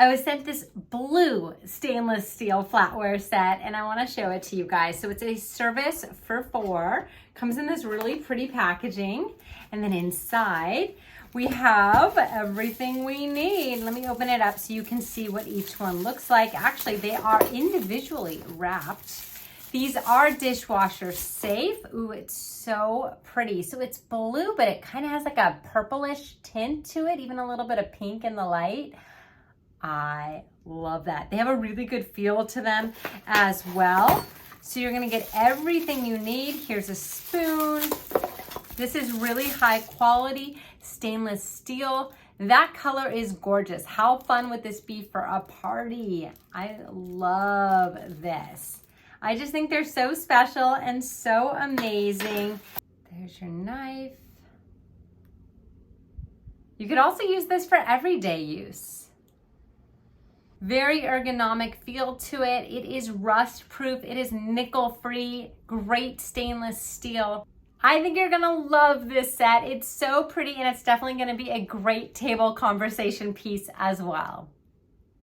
I was sent this blue stainless steel flatware set and I want to show it to you guys. So it's a service for 4, comes in this really pretty packaging, and then inside we have everything we need. Let me open it up so you can see what each one looks like. Actually, they are individually wrapped. These are dishwasher safe. Ooh, it's so pretty. So it's blue, but it kind of has like a purplish tint to it, even a little bit of pink in the light. I love that. They have a really good feel to them as well. So you're gonna get everything you need. Here's a spoon. This is really high quality stainless steel. That color is gorgeous. How fun would this be for a party? I love this. I just think they're so special and so amazing. There's your knife. You could also use this for everyday use. Very ergonomic feel to it. It is rust proof. It is nickel free. Great stainless steel. I think you're gonna love this set. It's so pretty and it's definitely gonna be a great table conversation piece as well.